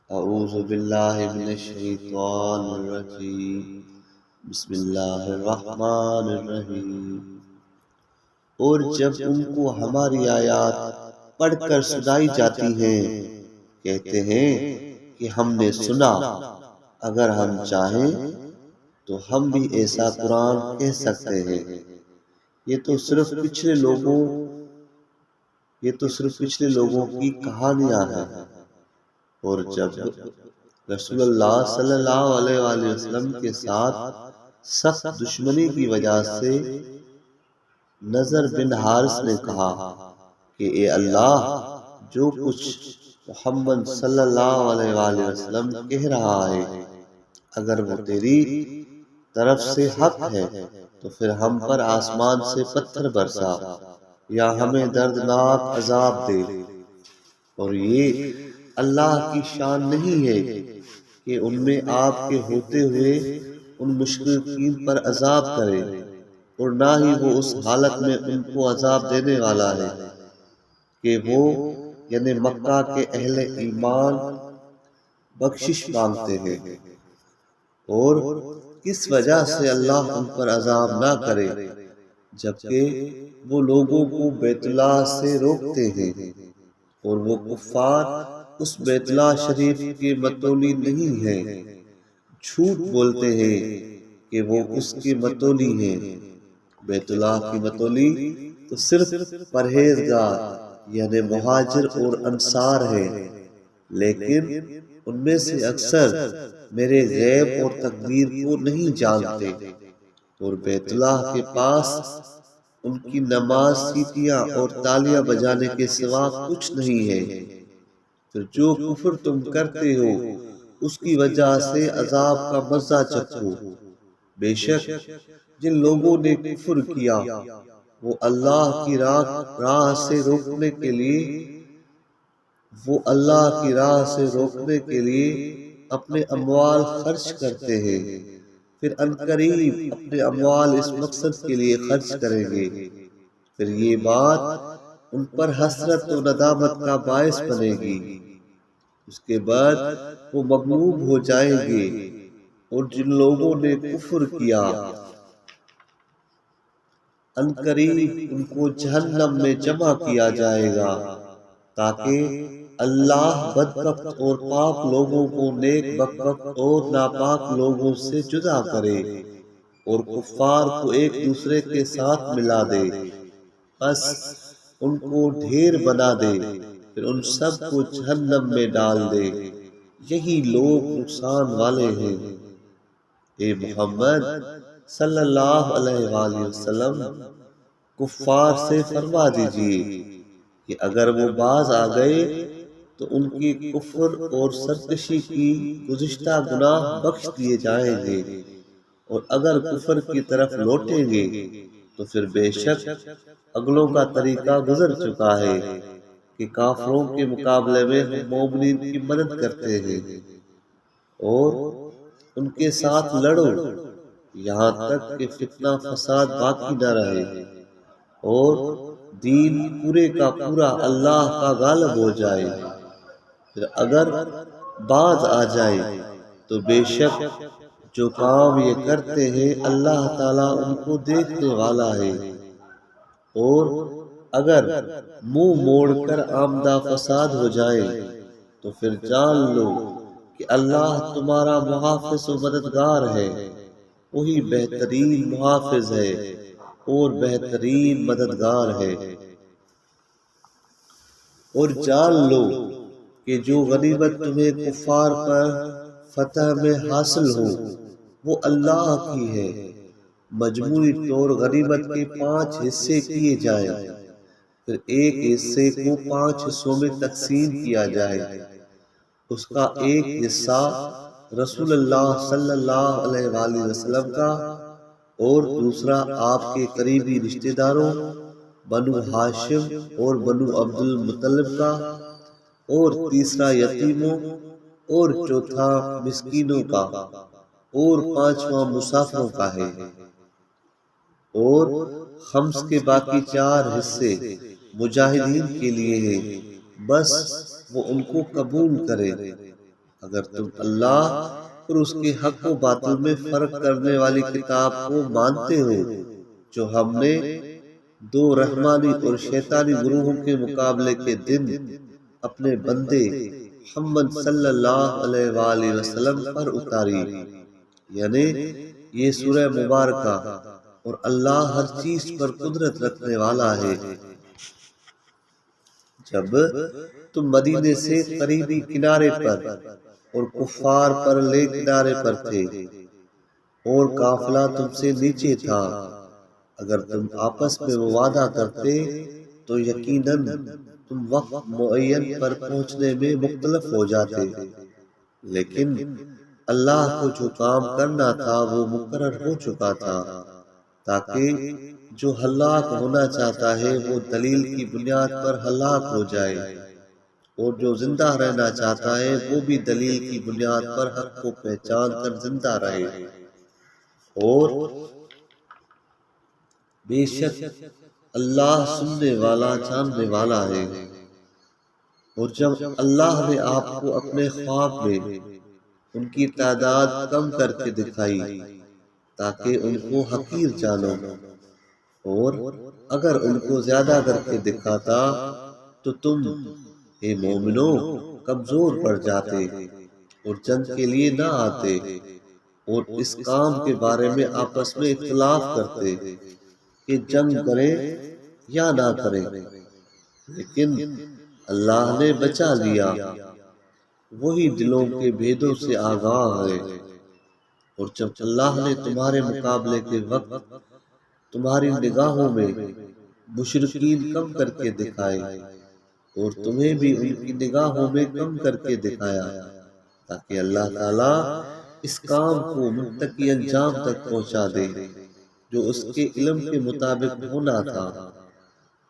اعوذ باللہ من الشیطان الرجیم بسم اللہ الرحمن الرحیم۔ اور جب ان کو ہماری آیات پڑھ کر سنائی جاتی ہیں کہتے ہیں کہ ہم نے سنا، اگر ہم چاہیں تو ہم بھی ایسا قرآن کہہ سکتے ہیں۔ یہ تو صرف پچھلے لوگوں کی کہانیاں ہیں۔ اور جب رسول اللہ صلی اللہ علیہ وآلہ وسلم کے ساتھ سخت دشمنی کی وجہ سے نضر بن حارث نے کہا کہ اے اللہ، جو کچھ محمد صلی اللہ علیہ وآلہ وسلم کہہ رہا ہے اگر وہ تیری طرف سے حق ہے تو پھر ہم پر آسمان سے پتھر برسا یا ہمیں دردناک عذاب دے۔ اور یہ اللہ کی شان نہیں ہے کہ ان میں آپ کے ہوتے ہوئے ان مشرکین پر عذاب کرے، اور نہ ہی وہ اس حالت میں ان کو عذاب دینے والا ہے کہ وہ یعنی مکہ کے اہل ایمان بخشش مانگتے ہیں۔ اور کس وجہ سے اللہ ان پر عذاب نہ کرے جبکہ وہ لوگوں کو بیت اللہ سے روکتے ہیں، اور وہ کفار اس بیت اللہ شریف کے متولی نہیں ہیں، جھوٹ بولتے ہیں کہ وہ اس کے متولی ہیں۔ بیت اللہ کی متولی تو صرف پرہیزگار یعنی مہاجر اور انصار ہیں، لیکن ان میں سے اکثر میرے غیب اور تقدیر کو نہیں جانتے۔ اور بیت اللہ کے پاس ان کی نماز سیٹیاں اور تالیاں بجانے کے سوا کچھ نہیں ہے۔ پھر جو کفر تم کرتے ہو اس کی وجہ سے عذاب کا مزہ چکھو۔ بے شک جن لوگوں نے کفر کیا وہ اللہ کی راہ سے روکنے کے لیے اپنے اموال خرچ کرتے ہیں، پھر عنقریب اپنے اموال اس مقصد کے لیے خرچ کریں گے، پھر یہ بات ان پر حسرت و ندامت کا باعث بنے گی۔ اس کے بعد وہ مغلوب ہو جائیں گے، اور جن لوگوں نے کفر کیا عنقریب ان کو جہنم میں جمع کیا جائے گا، تاکہ اللہ بدبخت اور پاک لوگوں کو نیک بخت اور ناپاک لوگوں سے جدا کرے اور کفار کو ایک دوسرے کے ساتھ ملا دے، بس ان کو ڈھیر بنا دے، پھر ان سب کو جہنم میں ڈال دے۔ یہی لوگ نقصان والے ہیں۔ اے محمد صلی اللہ علیہ وآلہ وسلم، کفار سے فرما دیجئے کہ اگر وہ باز آ گئے تو ان کی کفر اور سرکشی کی گزشتہ گناہ بخش دیے جائیں گے، اور اگر کفر کی طرف لوٹیں گے تو پھر بے شک اگلوں کا طریقہ گزر چکا ہے کہ کافروں کے مقابلے میں ہم مومنین کی مدد کرتے ہیں، اور ان کے ساتھ لڑو یہاں تک کہ فتنہ فساد باقی نہ رہے، اور دین پورے کا پورا اللہ کا غالب ہو جائے۔ پھر اگر باز آ جائے تو بے شک جو کام یہ کرتے ہیں اللہ تعالیٰ ان کو دیکھنے والا ہے، اور اگر منہ موڑ کر آمدہ فساد ہو جائے تو پھر جان لو کہ اللہ تمہارا محافظ و مددگار ہے، وہی بہترین محافظ ہے اور بہترین مددگار ہے۔ اور جان لو کہ جو غنیمت تمہیں کفار پر فتح میں حاصل ہو وہ اللہ کی ہے۔ مجموعی طور غنیمت کے 5 حصے کیے جائیں، پھر ایک حصے کو 5 حصوں میں تقسیم کیا جائے، اس کا ایک حصہ رسول اللہ صلی اللہ علیہ وآلہ وسلم کا، اور دوسرا آپ کے قریبی رشتہ داروں بنو ہاشم اور بنو عبد المطلب کا، اور تیسرا یتیموں، اور چوتھا مسکینوں کا، اور 5واں مسافروں کا ہے، اور خمس کے باقی 4 حصے مجاہدین کے لیے ہیں، بس وہ ان کو قبول کرے۔ اگر تم اللہ اور اس کے حق و باطل میں فرق کرنے والی کتاب کو مانتے ہو جو ہم نے دو رحمانی اور شیطانی گروہوں کے مقابلے کے دن اپنے بندے محمد صلی اللہ علیہ وآلہ وسلم پر اتاری، یعنی یہ سورہ مبارکہ، اور اللہ ہر چیز پر قدرت رکھنے والا ہے۔ جب تم مدینے سے قریبی کنارے پر اور کفار پر لے کنارے پر تھے اور قافلہ تم سے نیچے تھا، اگر تم آپس میں وعدہ کرتے تو یقیناً تم وقت معین پر پہنچنے میں مختلف ہو جاتے، لیکن اللہ کو جو کام کرنا تھا وہ مقرر ہو چکا تھا، تاکہ جو ہلاک ہونا چاہتا ہے وہ دلیل کی بنیاد پر ہلاک ہو جائے، اور جو زندہ رہنا چاہتا ہے وہ بھی دلیل کی بنیاد پر حق کو پہچان کر زندہ رہے۔ اور بے شک اللہ سننے والا جاننے والا ہے۔ اور جب اللہ نے آپ کو اپنے خواب میں ان کی تعداد کم کر کے دکھائی تاکہ ان کو حقیر جانو، اور اگر ان کو زیادہ کر کے دکھاتا تو تم اے مومنو کمزور پڑ جاتے اور جنگ کے لیے نہ آتے، اور اس کام کے بارے میں آپس میں اختلاف کرتے کہ جنگ کریں یا نہ کریں، لیکن اللہ نے بچا لیا، وہی دلوں کے بھیدوں سے آگاہ ہے۔ اور جب اللہ نے تمہارے مقابلے کے وقت تمہاری نگاہوں میں مشرکین کم کر کے دکھائے اور تمہیں بھی ان کی نگاہوں میں کم کر کے دکھایا، تاکہ اللہ تعالیٰ اس کام کو منطقی انجام تک پہنچا دے جو اس کے علم کے مطابق ہونا تھا،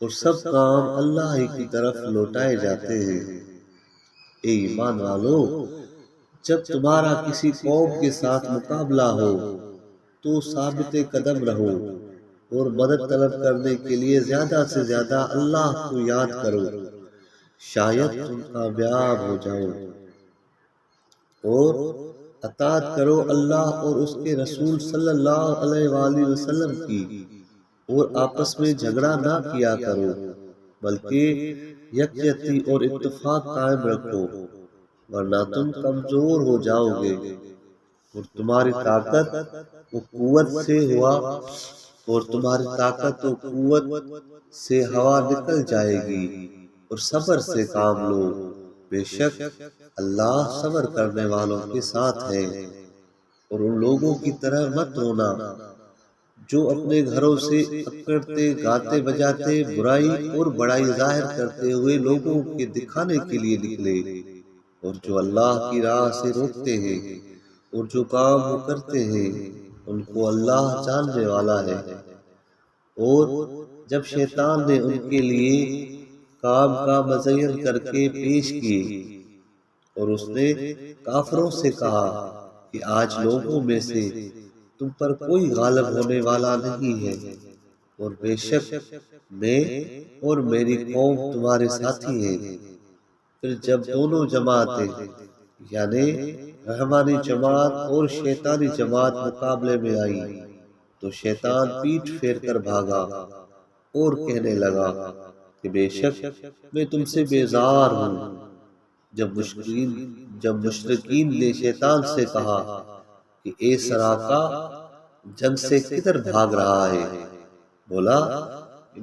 اور سب کام اللہ ہی کی طرف لوٹائے جاتے ہیں۔ اے ایمان والو، جب تمہارا کسی قوم کے ساتھ مقابلہ ہو تو ثابت قدم رہو اور مدد طلب کرنے کے لیے زیادہ سے زیادہ اللہ کو یاد کرو، شاید تم کامیاب ہو جاؤ، اور اطاعت کرو اللہ اور اس کے رسول صلی اللہ علیہ وآلہ وسلم کی، اور آپس میں جھگڑا نہ کیا کرو بلکہ یکجہتی اور اتفاق قائم رکھو، ورنہ تم کمزور ہو جاؤ گے اور تمہاری طاقت و قوت سے ہوا نکل جائے گی، اور صبر سے کام لو، بے شک اللہ صبر کرنے والوں کے ساتھ ہے۔ اور ان لوگوں کی طرح مت ہونا جو اپنے گھروں سے اکڑتے گاتے بجاتے برائی اور بڑائی ظاہر کرتے ہوئے لوگوں کے دکھانے کے لیے نکلے، اور جو اللہ کی راہ سے روکتے ہیں، اور جو کام وہ کرتے ہیں ان کو اللہ جاننے والا ہے۔ اور جب شیطان نے ان کے لیے کام کا مزین کر کے پیش کیے اور اس نے کافروں سے کہا کہ آج لوگوں میں سے تم پر کوئی غالب ہونے والا نہیں ہے، اور بے شک میں اور میری قوم تمہارے ساتھی ہیں۔ پھر جب دونوں جماعتیں یعنی رحمانی جماعت اور شیطانی جماعت مقابلے میں آئی تو شیطان پیٹھ پھیر کر بھاگا اور کہنے لگا کہ بے شک میں تم سے بیزار ہوں۔ جب مشرکین نے شیطان سے کہا کہ اے سراقہ جنگ سے کدھر بھاگ رہا ہے، بولا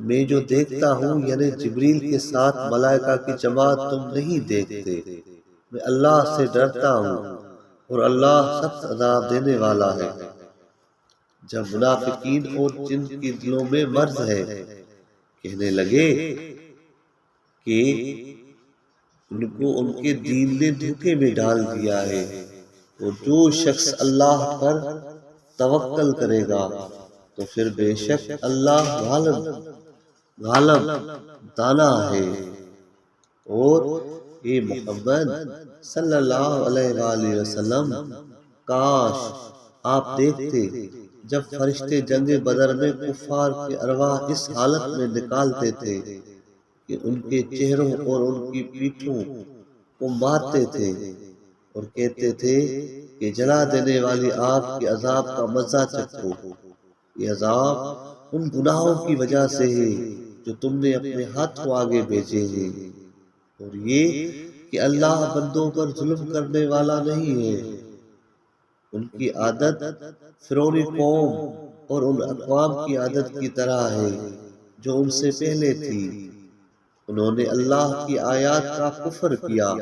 میں جو دیکھتا ہوں یعنی جبریل کے ساتھ ملائکہ کی جماعت تم نہیں دیکھتے، میں اللہ سے ڈرتا ہوں اور اللہ سخت عذاب دینے والا ہے۔ جب منافقین اور جن کے دلوں میں مرض ہے کہنے لگے کہ ان کو ان کے دین نے دھوکے میں ڈال دیا ہے، اور جو شخص اللہ پر توکل کرے گا تو پھر بے شک اللہ غالب دانا ہے۔ اور اے محمد صلی اللہ علیہ وآلہ وسلم، کاش آپ دیکھتے جب فرشتے جنگ بدر میں کفار کے ارواح اس حالت میں نکالتے تھے کہ ان کے چہروں اور ان کی پیٹھوں کو مارتے تھے، اور کہتے تھے کہ جلا دینے والی آگ کے عذاب کا مزہ چکھو، یہ عذاب ان گناہوں کی وجہ سے ہے جو تم نے اپنے ہاتھوں آگے بھیجے ہیں، اور یہ کہ اللہ بندوں پر ظلم کرنے والا نہیں ہے۔ ان کی عادت فرعونی قوم اور ان اقوام کی عادت کی طرح ہے جو ان سے پہلے تھی۔ انہوں نے اللہ کی آیات کا کفر کیا،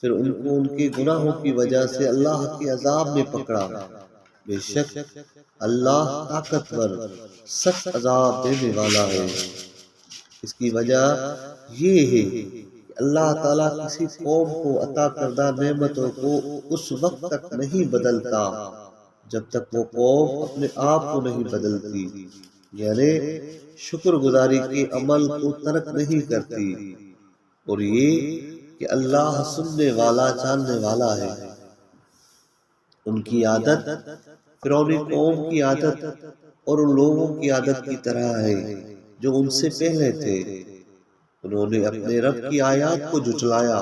پھر ان کو ان کے گناہوں کی وجہ سے اللہ کے عذاب میں پکڑا۔ بے شک اللہ طاقتور سخت عذاب دینے والا ہے۔ اس کی وجہ یہ ہے کہ اللہ تعالیٰ کسی قوم کو عطا کردہ نعمتوں کو اس وقت تک نہیں بدلتا جب تک وہ قوم اپنے آپ کو نہیں بدلتی، یعنی شکر گزاری کے عمل کو ترک نہیں کرتی، اور یہ کہ اللہ سننے والا جاننے والا ہے۔ ان کی عادت فرعونی قوم کی عادت اور ان لوگوں کی عادت کی طرح ہے جو ان سے پہلے تھے۔ انہوں نے اپنے رب کی آیات کو جھٹلایا،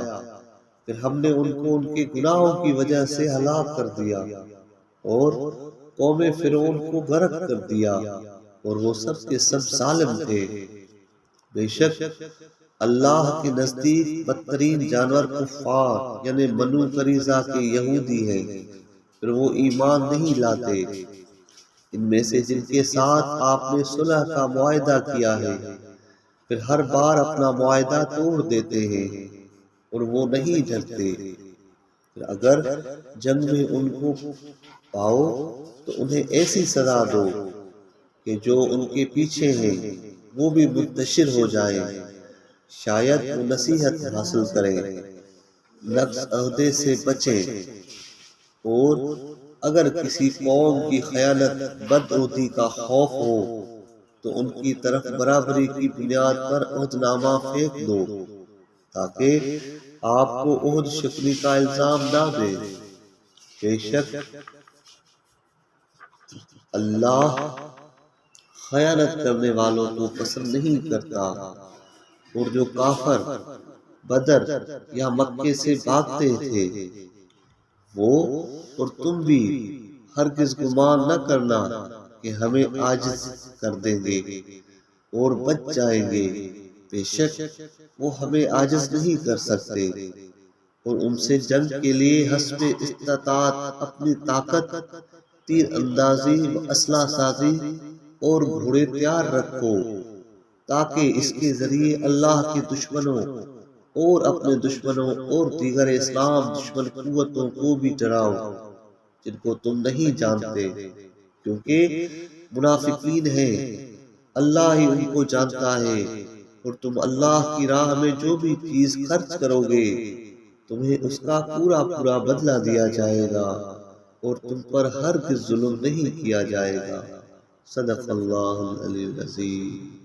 پھر ہم نے ان کو ان کے گناہوں کی وجہ سے ہلاک کر دیا، اور قوم فرعون کو غرق کر دیا، اور وہ سب کے سب ظالم تھے۔ بے شک اللہ کے نزدیک بدترین جانور کفار یعنی بنو قریظہ کے یہودی ہیں، پھر وہ ایمان نہیں لاتے۔ ان میں سے جن کے ساتھ آپ نے صلح کا معاہدہ کیا ہے، پھر ہر بار اپنا معاہدہ توڑ دیتے ہیں، اور وہ نہیں ڈرتے۔ پھر اگر جنگ میں ان کو پاؤ تو انہیں ایسی سزا دو کہ جو ان کے پیچھے ہیں وہ بھی منتشر ہو جائیں، شاید وہ نصیحت حاصل کریں، نقض عہدے سے بچیں، اور اگر کسی قوم کی خیانت بدعہدی کا خوف ہو تو ان کی طرف برابری کی بنیاد پر عہد نامہ پھینک دو، تاکہ آپ کو عہد شکنی کا الزام نہ دے۔ بے شک اللہ خیانت کرنے والوں کو پسند نہیں کرتا، اور جو کافر بدر یا مکے سے بھاگتے تھے وہ اور تم بھی ہرگز گمان نہ کرنا کہ ہمیں عاجز کر دیں گے اور بچ جائیں گے، بے شک وہ ہمیں عاجز نہیں کر سکتے۔ اور ان سے جنگ کے لیے حسب استطاعت اپنی طاقت، تیر اندازی و اسلحہ سازی اور گھوڑے تیار رکھو، تاکہ اس کے ذریعے اللہ کے دشمنوں اور اپنے دشمنوں اور دیگر اسلام دشمن قوتوں کو بھی ڈراؤ جن کو تم نہیں جانتے، کیونکہ منافقین ہیں، اللہ ہی ان کو جانتا ہے۔ اور تم اللہ کی راہ میں جو بھی چیز خرچ کرو گے تمہیں اس کا پورا پورا بدلہ دیا جائے گا، اور تم پر ہرگز ظلم نہیں کیا جائے گا۔ صدق اللہ العلی العظیم۔